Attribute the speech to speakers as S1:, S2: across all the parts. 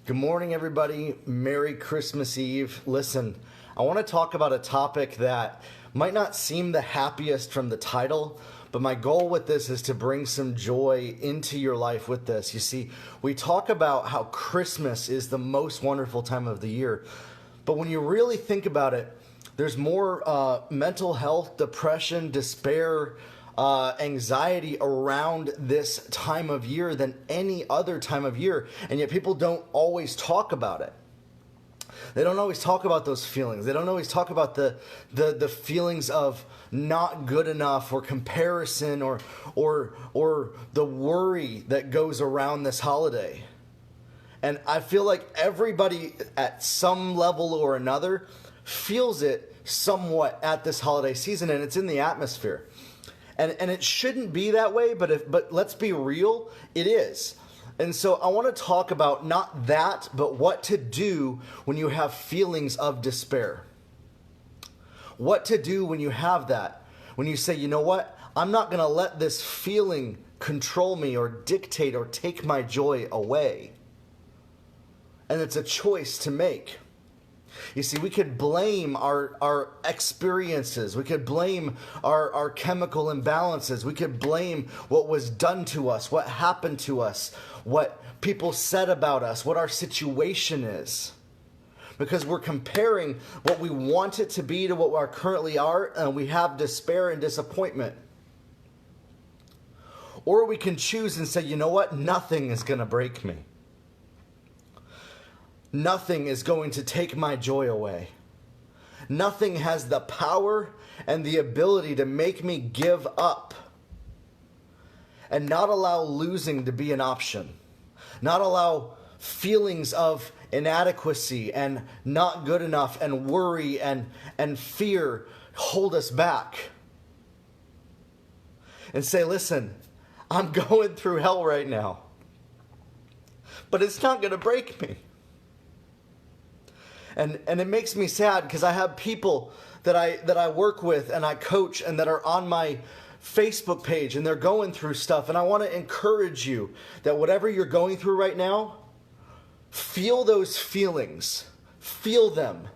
S1: Good morning, everybody. Merry Christmas Eve. Listen, I want to talk about a topic that might not seem the happiest from the title, but my goal with this is to bring some joy into your life with this. You see, we talk about how Christmas is the most wonderful time of the year, but when you really think about it, there's more mental health, depression, despair, anxiety around this time of year than any other time of year, and yet people don't always talk about it. They don't always talk about those feelings. They don't always talk about the feelings of not good enough or comparison or the worry that goes around this holiday. And I feel like everybody at some level or another feels it somewhat at this holiday season, and it's in the atmosphere. And it shouldn't be that way, but let's be real, it is. And so I want to talk about not that, but what to do when you have feelings of despair. What to do when you have that. When you say, you know what, I'm not going to let this feeling control me or dictate or take my joy away. And it's a choice to make. You see, we could blame our experiences. We could blame our chemical imbalances. We could blame what was done to us, what happened to us, what people said about us, what our situation is. Because we're comparing what we want it to be to what we currently are, and we have despair and disappointment. Or we can choose and say, you know what? Nothing is going to break me. Nothing is going to take my joy away. Nothing has the power and the ability to make me give up and not allow losing to be an option. Not allow feelings of inadequacy and not good enough and worry and fear hold us back. And say, listen, I'm going through hell right now, but it's not going to break me. And it makes me sad because I have people that I work with and I coach and that are on my Facebook page and they're going through stuff. And I want to encourage you that whatever you're going through right now, feel those feelings, feel them,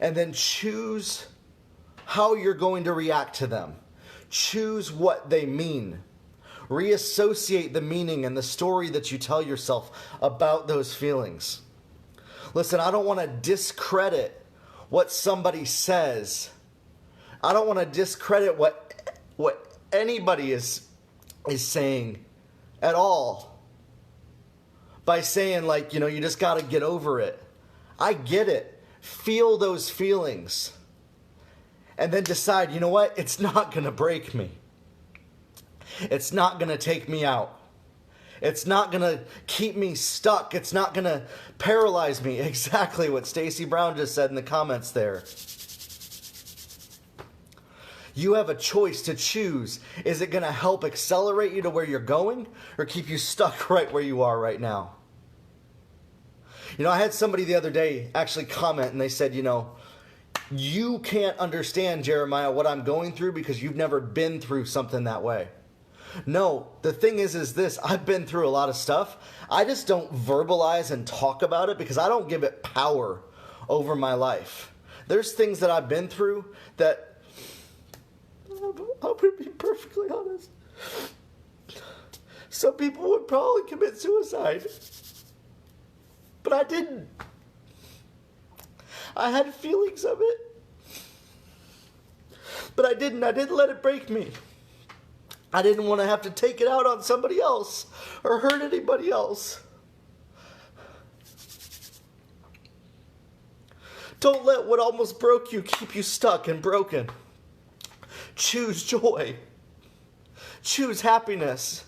S1: and then choose how you're going to react to them. Choose what they mean. Reassociate the meaning and the story that you tell yourself about those feelings. Listen, I don't want to discredit what somebody says. I don't want to discredit what anybody is saying at all by saying, like, you know, you just got to get over it. I get it. Feel those feelings. And then decide, you know what? It's not going to break me. It's not going to take me out. It's not going to keep me stuck. It's not going to paralyze me. Exactly what Stacy Brown just said in the comments there. You have a choice to choose. Is it going to help accelerate you to where you're going or keep you stuck right where you are right now? You know, I had somebody the other day actually comment and they said, you know, you can't understand, Jeremiah, what I'm going through because you've never been through something that way. No, the thing is this, I've been through a lot of stuff. I just don't verbalize and talk about it because I don't give it power over my life. There's things that I've been through that, I'll be perfectly honest, some people would probably commit suicide. But I didn't. I had feelings of it. But I didn't let it break me. I didn't want to have to take it out on somebody else or hurt anybody else. Don't let what almost broke you keep you stuck and broken. Choose joy. Choose happiness.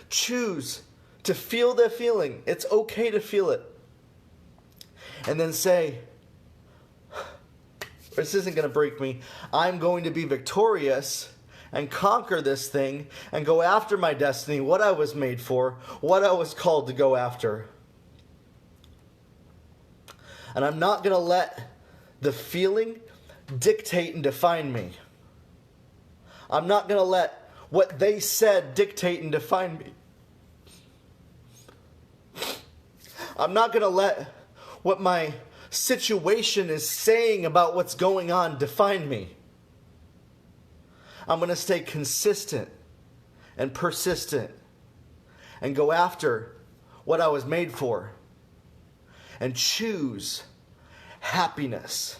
S1: Choose to feel the feeling. It's okay to feel it. And then say, this isn't going to break me. I'm going to be victorious and conquer this thing and go after my destiny, what I was made for, what I was called to go after. And I'm not going to let the feeling dictate and define me. I'm not going to let what they said dictate and define me. I'm not going to let what my situation is saying about what's going on define me. I'm going to stay consistent and persistent and go after what I was made for and choose happiness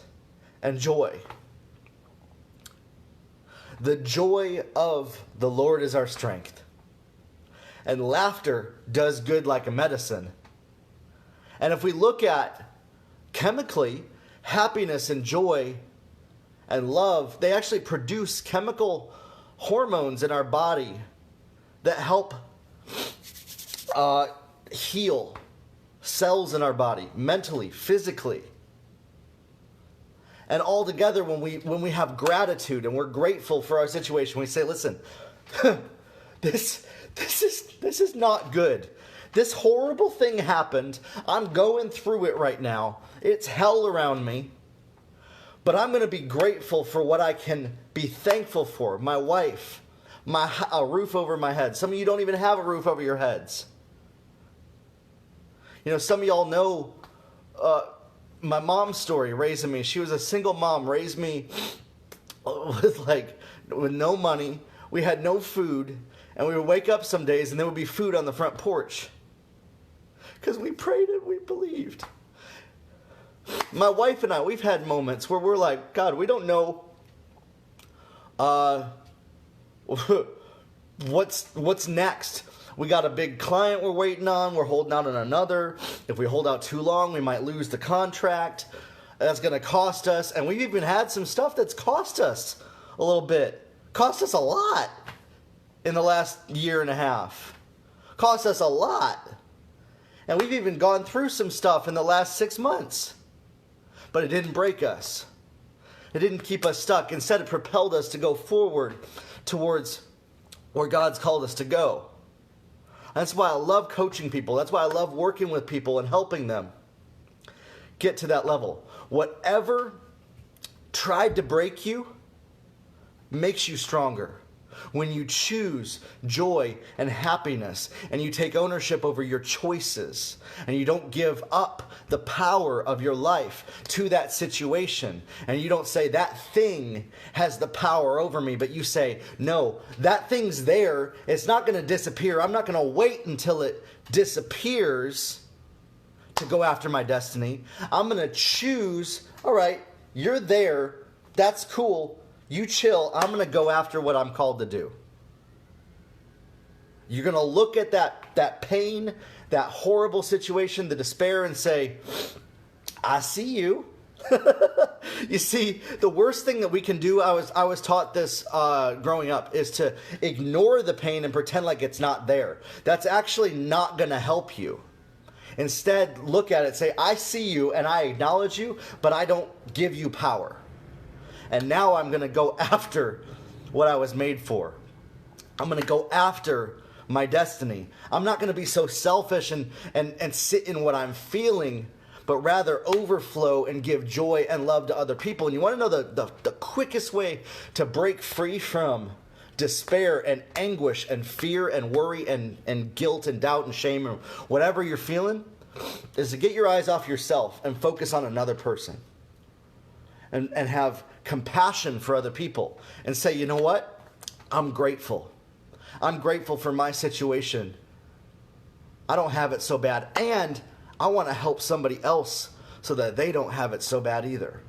S1: and joy. The joy of the Lord is our strength. And laughter does good like a medicine. And if we look at chemically, happiness and joy and love, they actually produce chemical hormones in our body that help heal cells in our body, mentally, physically. And all together, when we have gratitude and we're grateful for our situation, we say, listen, this is not good. This horrible thing happened. I'm going through it right now. It's hell around me. But I'm going to be grateful for what I can be thankful for. My wife, a roof over my head. Some of you don't even have a roof over your heads. You know, some of y'all know my mom's story raising me. She was a single mom, raised me with no money. We had no food, and we would wake up some days and there would be food on the front porch because we prayed and we believed. My wife and I, we've had moments where we're like, God, we don't know what's next. We got a big client we're waiting on. We're holding out on another. If we hold out too long, we might lose the contract. That's going to cost us. And we've even had some stuff that's cost us a little bit. Cost us a lot in the last year and a half. Cost us a lot. And we've even gone through some stuff in the last 6 months. But it didn't break us. It didn't keep us stuck. Instead, it propelled us to go forward towards where God's called us to go. That's why I love coaching people. That's why I love working with people and helping them get to that level. Whatever tried to break you makes you stronger. When you choose joy and happiness and you take ownership over your choices and you don't give up the power of your life to that situation and you don't say that thing has the power over me, but you say, no, that thing's there. It's not going to disappear. I'm not going to wait until it disappears to go after my destiny. I'm going to choose, all right, you're there. That's cool. You chill. I'm going to go after what I'm called to do. You're going to look at that pain, that horrible situation, the despair, and say, I see you. You see, the worst thing that we can do, I was taught this growing up, is to ignore the pain and pretend like it's not there. That's actually not going to help you. Instead, look at it, say, I see you and I acknowledge you, but I don't give you power. And now I'm going to go after what I was made for. I'm going to go after my destiny. I'm not going to be so selfish and sit in what I'm feeling, but rather overflow and give joy and love to other people. And you want to know the quickest way to break free from despair and anguish and fear and worry and guilt and doubt and shame and whatever you're feeling is to get your eyes off yourself and focus on another person. And have compassion for other people and say, you know what? I'm grateful. I'm grateful for my situation. I don't have it so bad. And I want to help somebody else so that they don't have it so bad either.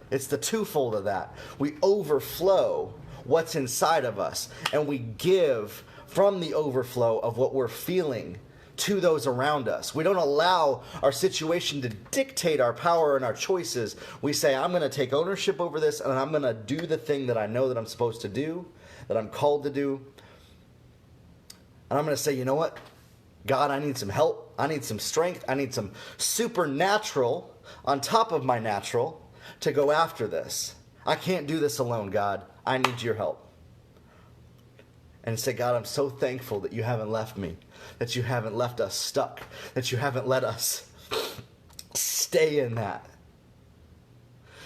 S1: It's the twofold of that. We overflow what's inside of us and we give from the overflow of what we're feeling to those around us. We don't allow our situation to dictate our power and our choices. We say, I'm going to take ownership over this and I'm going to do the thing that I know that I'm supposed to do, that I'm called to do. And I'm going to say, you know what? God, I need some help. I need some strength. I need some supernatural on top of my natural to go after this. I can't do this alone, God. I need your help. And say, God, I'm so thankful that you haven't left me, that you haven't left us stuck, that you haven't let us stay in that.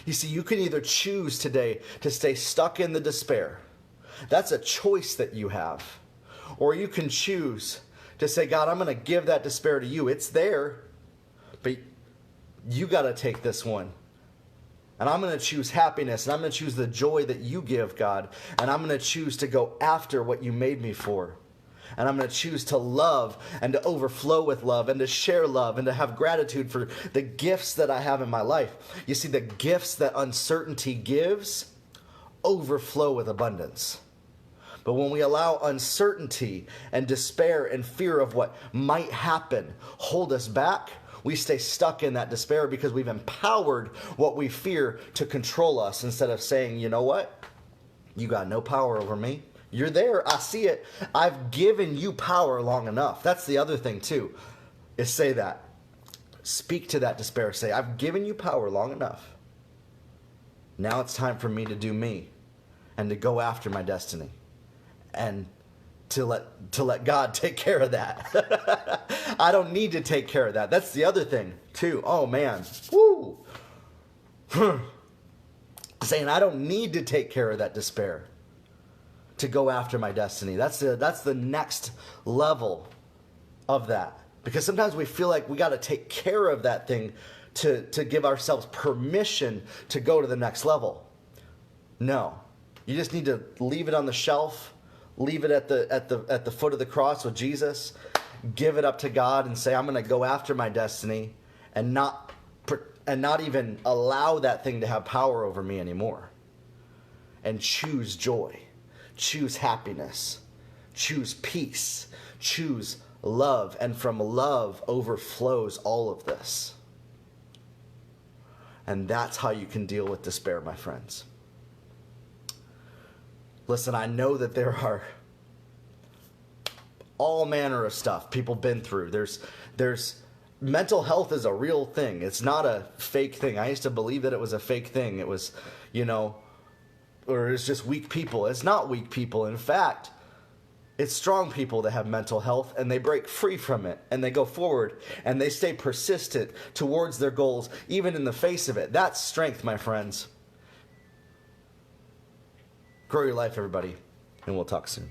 S1: You see, you can either choose today to stay stuck in the despair. That's a choice that you have. Or you can choose to say, God, I'm going to give that despair to you. It's there. but you got to take this one. And I'm going to choose happiness, and I'm going to choose the joy that you give, God. And I'm going to choose to go after what you made me for. And I'm going to choose to love and to overflow with love and to share love and to have gratitude for the gifts that I have in my life. You see, the gifts that uncertainty gives overflow with abundance. But when we allow uncertainty and despair and fear of what might happen hold us back, we stay stuck in that despair because we've empowered what we fear to control us instead of saying, you know what? You got no power over me. You're there. I see it. I've given you power long enough. That's the other thing too, is say that. Speak to that despair. Say, I've given you power long enough. Now it's time for me to do me and to go after my destiny and to let God take care of that. I don't need to take care of that. That's the other thing too. Oh man. Woo. Saying I don't need to take care of that despair to go after my destiny. That's the next level of that. Because sometimes we feel like we got to take care of that thing to give ourselves permission to go to the next level. No. You just need to leave it on the shelf. Leave it at the foot of the cross with Jesus. Give it up to God and say, I'm going to go after my destiny and not even allow that thing to have power over me anymore. And choose joy. Choose happiness. Choose peace. Choose love. And from love overflows all of this. And that's how you can deal with despair, my friends. Listen, I know that there are all manner of stuff people been through. There's mental health is a real thing. It's not a fake thing. I used to believe that it was a fake thing. It was, or it's just weak people. It's not weak people. In fact, it's strong people that have mental health and they break free from it and they go forward and they stay persistent towards their goals, even in the face of it. That's strength, my friends. Grow your life, everybody, and we'll talk soon.